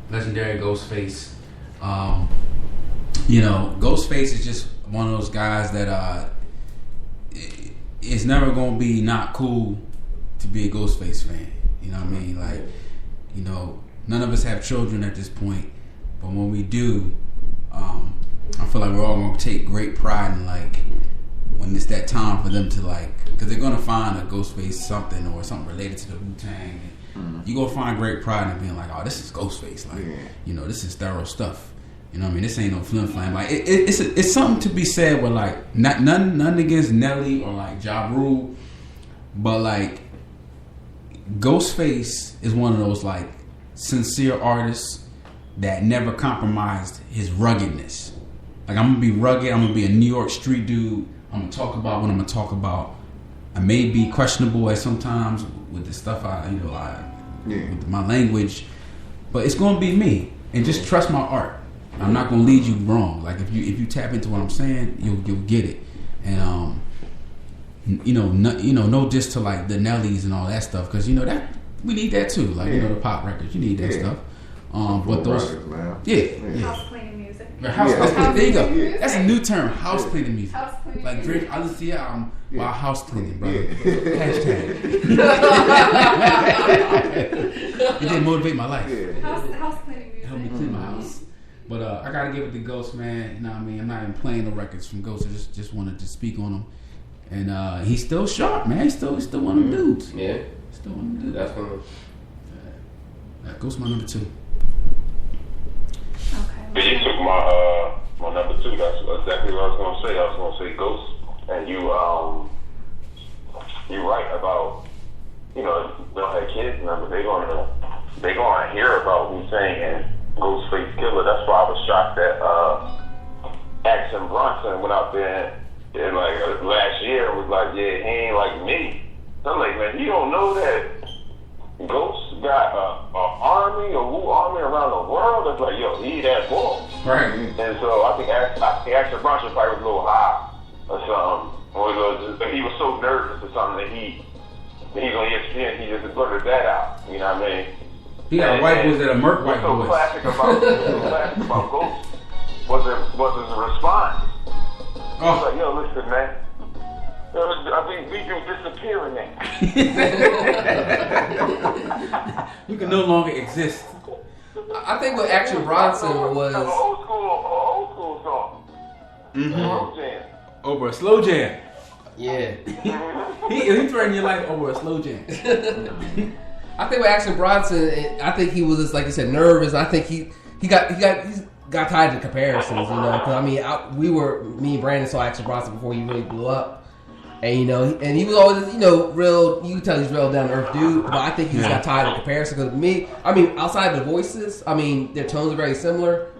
legendary Ghostface. Ghostface is just one of those guys that it's never gonna be not cool to be a Ghostface fan. You know what I mean? Like, none of us have children at this point, but when we do, I feel like we're all gonna take great pride in, like, when it's that time for them to, like, because they're gonna find a Ghostface something or something related to the Wu-Tang. You gonna find great pride in being like, oh, this is Ghostface. Like, this is thorough stuff. You know what I mean? This ain't no flim flam. Like, it's something to be said with, like, none against Nelly or, like, Ja Rule, but, like, Ghostface is one of those, like, sincere artists that never compromised his ruggedness. Like, I'm gonna be rugged. I'm gonna be a New York street dude. I'm gonna talk about what I'm gonna talk about. I may be questionable at sometimes with the stuff with my language, but it's gonna be me. And just trust my art. I'm not gonna lead you wrong. Like, if you tap into what I'm saying, you'll get it. And no diss to, like, the Nellies and all that stuff, because that we need that too. Like, the pop records, you need that stuff. But those, house cleaning music. There you go. Music. That's a new term, house cleaning music. House cleaning like Drake, I listen to the album while house cleaning, bro. Hashtag. It didn't motivate my life. House cleaning music. Help me clean my house. But I gotta give it to Ghost, man. You know what I mean? I'm not even playing the records from Ghost. I just wanted to speak on him. And he's still sharp, man. He's still one of them dudes. Yeah. Still one of them dudes. That's fun. Ghost my number 2. But you took my number 2. That's exactly what I was gonna say. I was gonna say Ghost, and you're right about don't have kids now, but they gonna hear about Wu-Tang and Ghostface Killer. That's why I was shocked that Action Bronson went out there and like last year was like, he ain't like me. So I'm like, man, you don't know that Ghost got an army, a Wu army around the world. That's like, he that boy. Right. And so I think Action Bronson probably was a little high or something. Or he was so nervous or something that he's on ESPN. He just blurted that out. You know what I mean? He got white boys that are murk white boys. What's so classic about Ghost was his response. He was like, listen, man. I think we can disappear now. You can no longer exist. I think what Action Bronson was an old school song. Slow jam. Over a slow jam. Yeah. he threatened your life over a slow jam. I think with Action Bronson, I think he was just, like you said, nervous. I think he got tired of comparisons, because I mean, me and Brandon saw Action Bronson before he really blew up. And and he was always, real. You can tell he's real down to earth dude. But I think he just got tired of comparison. Because me, I mean, outside of the voices, I mean, their tones are very similar.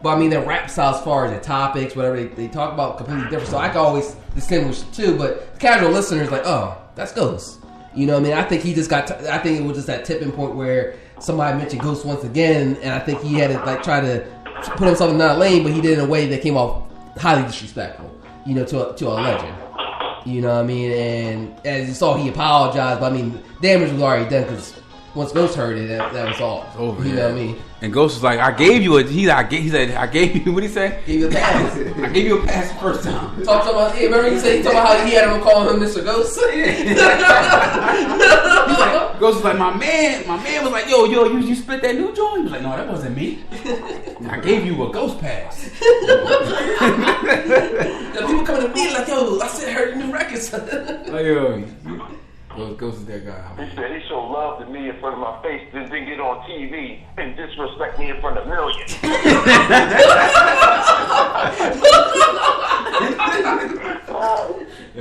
But I mean, their rap style, as far as their topics, whatever they talk about, completely different. So I can always distinguish the two. But the casual listeners like, oh, that's Ghost. You know what I mean? I think he just got. I think it was just that tipping point where somebody mentioned Ghost once again, and I think he had to try to put himself in that lane, but he did it in a way that came off highly disrespectful. To a legend. You know what I mean? And as you saw, he apologized, but I mean, damage was already done because once Ghost heard it, that was all. It's over. You know what I mean? And Ghost was like, I gave you he said, I gave you, what did he say? Gave you a pass. I gave you a pass the first time. Remember he said, how he had him calling him Mr. Ghost? He's like, Ghost was like, my man was like, yo, you split that new joint? He was like, no, that wasn't me. I gave you a Ghost pass. The people coming to me like, yo, I said I heard the new records. Ghost is that guy. He said he showed love to me in front of my face, then didn't get on TV and disrespect me in front of millions.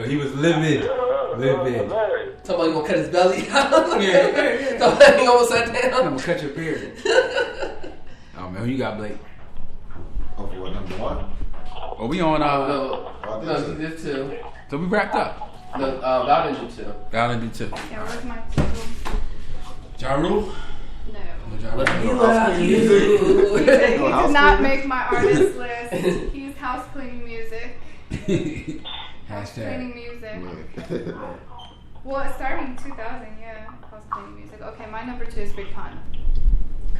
He was livid. Talking about he gonna cut his belly out. Yeah. Talking about he almost sat down. I'm gonna cut your beard. Oh man, who you got, Blake? Oh, for what, number 1? Oh, we on no, he did 2. So we wrapped up. No, Val didn't do 2. Val didn't do 2. Yeah, where's my 2? Ja Rule? No. He love you. He did not make my artist list. He's house cleaning music. House cleaning music. Well, it started in 2000, yeah. House cleaning music. Okay, my number 2 is Big Pun.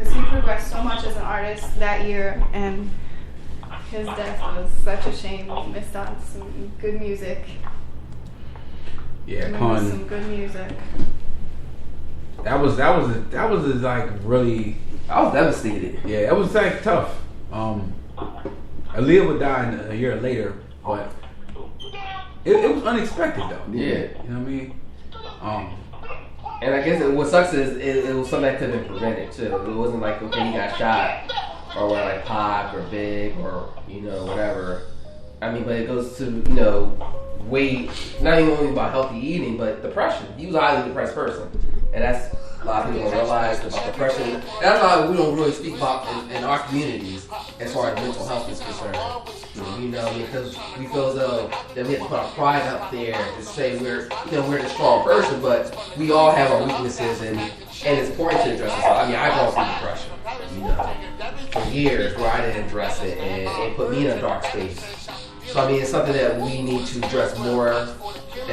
because he progressed so much as an artist that year, and his death was such a shame. We missed out on some good music. Yeah, Pun. Some good music. That was like really. I was devastated. Yeah, it was like tough. Aaliyah would die a year later, but it was unexpected though. Yeah, you know what I mean. And I guess what sucks is it was something that could have been prevented too. It wasn't like, okay, he got shot, or we're like Pac or Big or whatever. I mean, but it goes to weight, not even only about healthy eating, but depression. He was a highly depressed person, and that's a lot of people don't realize about depression. That's why we don't really speak about in our communities as far as mental health is concerned. Because we feel as though that we have to put our pride up there to say we're a strong person, but we all have our weaknesses, and it's important to address it. So, I mean, I've gone through depression, for years where I didn't address it, and it put me in a dark space. So I mean, it's something that we need to address more and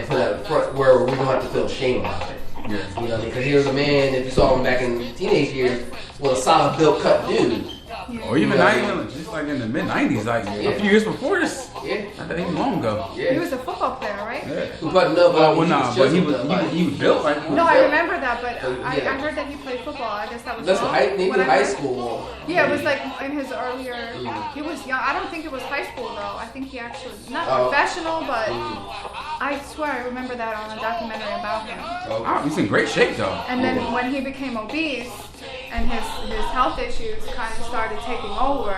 put at the front where we don't have to feel shame about it. Yeah. Because here's a man, if you saw him back in teenage years, was a solid built cut dude. Or even not even just like in the mid '90s, like a few years before this. Yeah, I think even long ago. Yeah. He was a football player, right? Yeah. But he was built like. No, I remember that, but I heard that he played football. I guess that was. That's maybe high school. Yeah, it was like in his earlier. He was young. I don't think it was high school though. I think he actually not professional, but I swear I remember that on a documentary about him. Oh, he's in great shape though. And then when he became obese and his health issues kind of started taking over,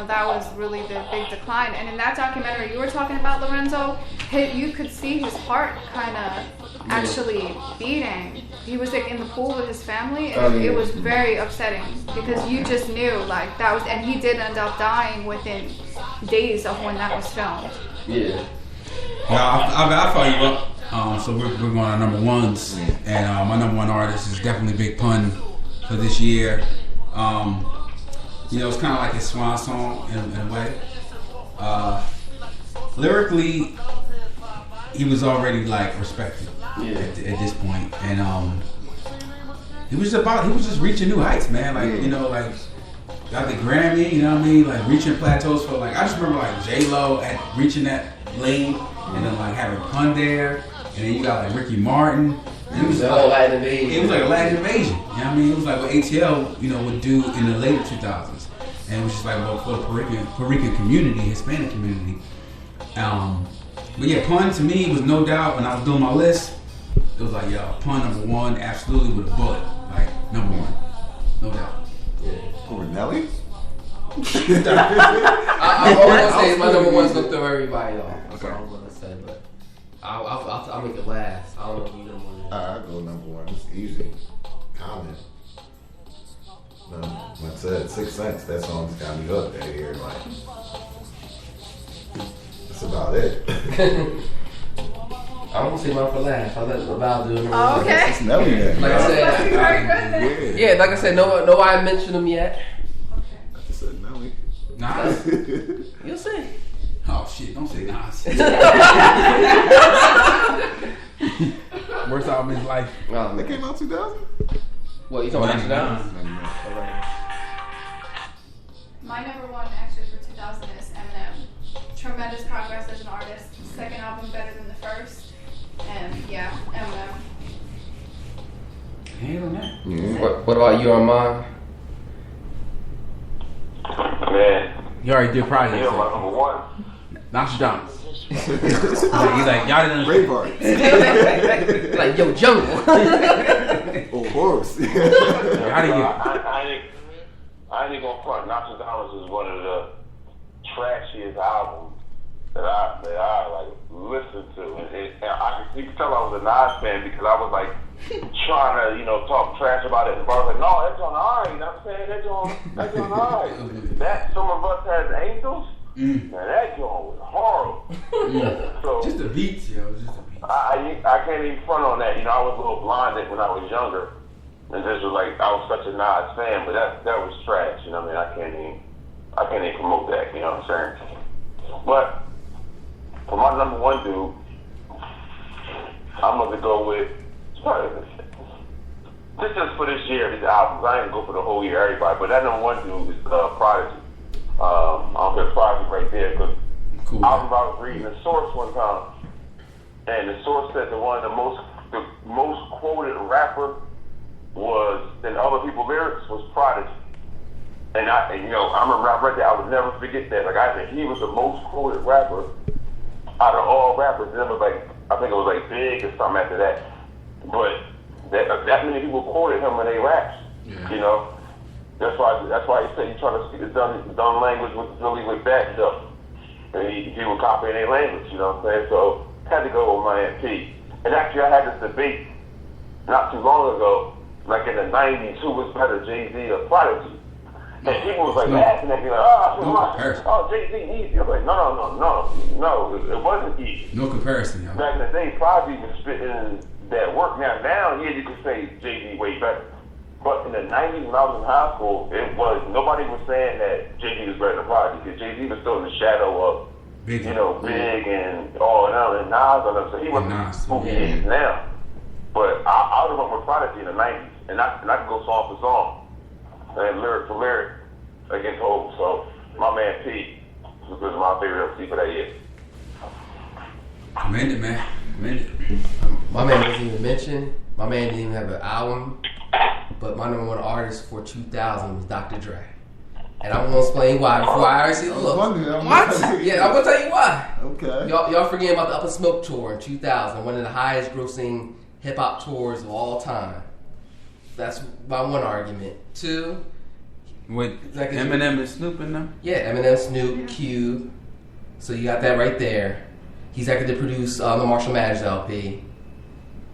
that was really the big decline. And in that documentary you were talking about, Lorenzo, you could see his heart kind of actually beating. He was like in the pool with his family, and it was very upsetting because you just knew like that was, and he did end up dying within days of when that was filmed. Yeah. I'll follow you up. So we're going on number ones, and my number one artist is definitely Big Pun for this year. It's kind of like his swan song in a way. Lyrically, he was already like respected at this point, and he was just reaching new heights, man. Like got the Grammy, you know what I mean? Like reaching plateaus for I just remember like J-Lo at reaching that lane, and then like having Pun there. And then you got like Ricky Martin. It was like a Latin invasion. It was like a Latin invasion. You know what I mean? It was like what ATL, would do in the later 2000s. And it was just like for the Puerto Rican community, Hispanic community. But yeah, Pun to me was no doubt, when I was doing my list, it was like, Pun number one, absolutely with a bullet. Like, number one. No doubt. Yeah. Over Nelly? I'm always gonna say my number one's gonna throw everybody off. That's all I'm gonna say, but I'll make it last. I don't know if you number one. I'll go number one. It's easy. Common. Like I said, 6 Cents. That song's got me hooked that year. Like, that's about it. I won't say mine for last. I'll let Val do it. Oh, okay. It's Nelly then. Like I said, yeah, like I said, nobody mentioned him yet. I just said Nelly. Nas? You'll see. Oh shit! Don't say Nas. Worst album in his life. That came out 2000. What you talking about? My number one actually for 2000 is Eminem. Tremendous progress as an artist. Second album better than the first, and Eminem. Hell no. Yeah. What about you, Armand? Man, You already did probably. my number one. Nostradamus. He's like, y'all didn't. Braveheart. Like, yo, Jungle. Or Horse. How do you? I ain't even gonna front. Nostradamus is one of the trashiest albums that I like listen to, and you can tell I was a Nas fan because I was like trying to talk trash about it, but I was like, no, that's on alright. I'm saying that's on alright. That Some of Us Has Angels, man, that joint was horrible. So Just the beats, yo. Just the beats. I can't even front on that. I was a little blinded when I was younger, and this was like I was such a Nas fan, but that was trash. I mean, I can't even promote that. You know what I'm saying? But for my number one dude, I'm gonna go with this is for this year, these albums. I ain't gonna go for the whole year, everybody. But that number one dude is Prodigy. I'll put Prodigy right there because Cool. I was reading the source one time, and the source said that one of the most quoted rapper was in other people's lyrics was Prodigy. And I remember I read that. I would never forget that. Like I said, he was the most quoted rapper out of all rappers. Then it was like, I think it was like Big or something after that. But that many people quoted him when they raps. Yeah. You know, that's why he said he's trying to speak the dumb language with that stuff. And he was copying their language. You know what I'm saying? So had to go with my MP. And actually, I had this debate not too long ago, like in the '90s, who was better, Jay-Z or Prodigy? And people was like laughing at me, like, Jay-Z easy. I was like, no, it wasn't easy. No comparison, yo. Back in the day, Prodigy was spitting that work. Now, yeah, you could say Jay-Z way better. But in the '90s, when I was in high school, nobody was saying that Jay-Z was better than Prodigy because Jay-Z was still in the shadow of, Big and all that, and Nas on them. So he wasn't who he is now. But I would have went with Prodigy in the '90s, and I could go song for song. And lyric for lyric against Hope. So my man P was my favorite MC for that year. Commend it, man. Commend it. My man wasn't even mentioned. My man didn't even have an album. But my number one artist for 2000 was Dr. Dre. And I'm gonna explain why before I actually look. What? Yeah, I'm gonna tell you why. Okay. Y'all forgetting about the Up in Smoke tour in 2000, one of the highest grossing hip hop tours of all time. That's my one argument. Two, with Eminem and Snoop in them? Yeah, Eminem, Snoop, Cube. So you got that right there. He's actually to produce the Marshall Mathers LP.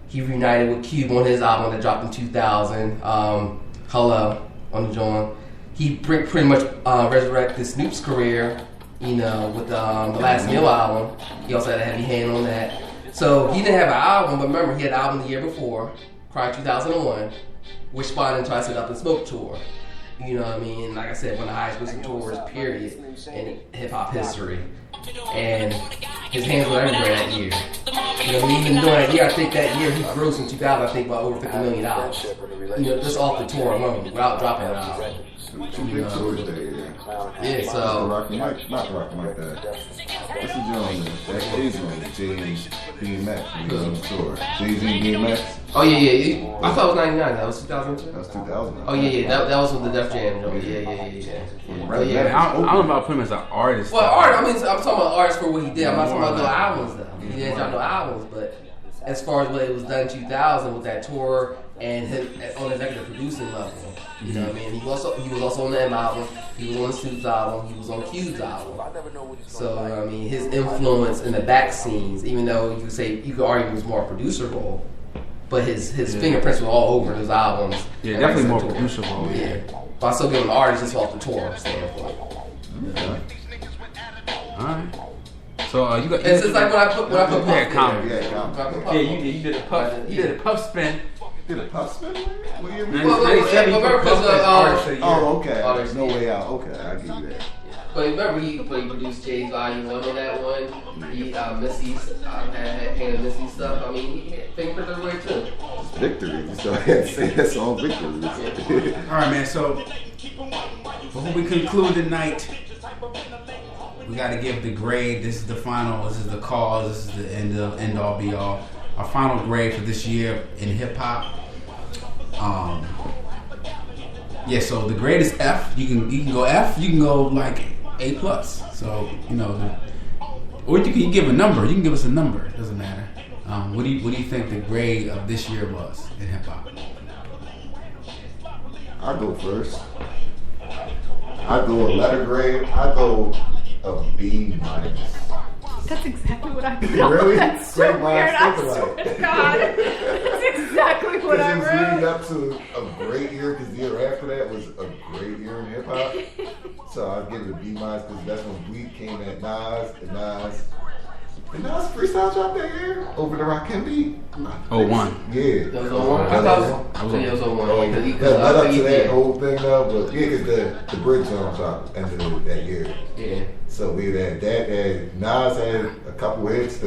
He reunited with Cube on his album that dropped in 2000. Hello on the joint. He pretty much resurrected Snoop's career, with the Last Meal album. He also had a heavy hand on that. So he didn't have an album, but remember he had an album the year before, prior to 2001, which spawned into the Up in Smoke tour. You know what I mean? Like I said, one of the highest grossing tours, period, in hip hop history. And his hands were everywhere that year. Even during that year, I think that year he grossed in 2000, I think about over $50 million. Just off the tour alone, without dropping an album. Yeah, so. Not Rocky Mike, what's the joint? That is on Jay-Z DMX. On the tour. Jay-Z DMX. Oh, yeah. I thought it was 99. That was 2002? That was 2000. Oh, yeah. That was with the Def Jam joint. Yeah. Right, I don't know about put him as an artist. Well, I'm talking about artists for what he did. I'm not talking about no albums, though. He didn't drop no albums, but as far as what it was done in 2000 with that tour and him on the executive producing level. You know what I mean? He was also on the M album. He was on the Snoop's album. He was on Cube's album. So I mean, his influence in the back scenes, even though you could argue he was more producer role, but his fingerprints were all over those albums. Yeah, definitely more producer role. Yeah, but I still give him an artist just off the tour standpoint. Yeah. All right. So you got. It's just like when I put comedy. Yeah, you did a puff. You did a puff spin. Did a puff spin? What do you mean? Okay. There's no way out. Okay, I give you that. But remember, he produced Jay's Volume 1 on that one. He Missy's had Missy stuff. I mean, he had fingerprints everywhere too. Victory. So I had to say that song Victory. All right, man. So before we conclude the night, we got to give the grade. This is the final. This is the cause. This is the end all be all. Our final grade for this year in hip hop. So the grade is F. You can go F. You can go like A+. So or you can give a number. You can give us a number. It doesn't matter. What do you think the grade of this year was in hip hop? I'll go first. I go a letter grade. I go a B-. That's exactly what I thought. Really? That's so weird. I swear to God. That's exactly what I wrote. It was leading up to a great year, because the year after that was a great year in hip hop. So I'd give it a B- because that's when Bleak came at Nas, and Nas freestyle dropped that year over the Rakim beat. 01. Yeah. That was 01? I thought it was 01. That led up to that whole thing though, but because the bridge on top ended that year. Yeah. So we had that. Nas had a couple hits.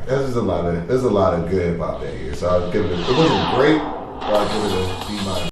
There's just a lot of good hip hop that year. So I'll give it. It wasn't great, but I'll give it a B-.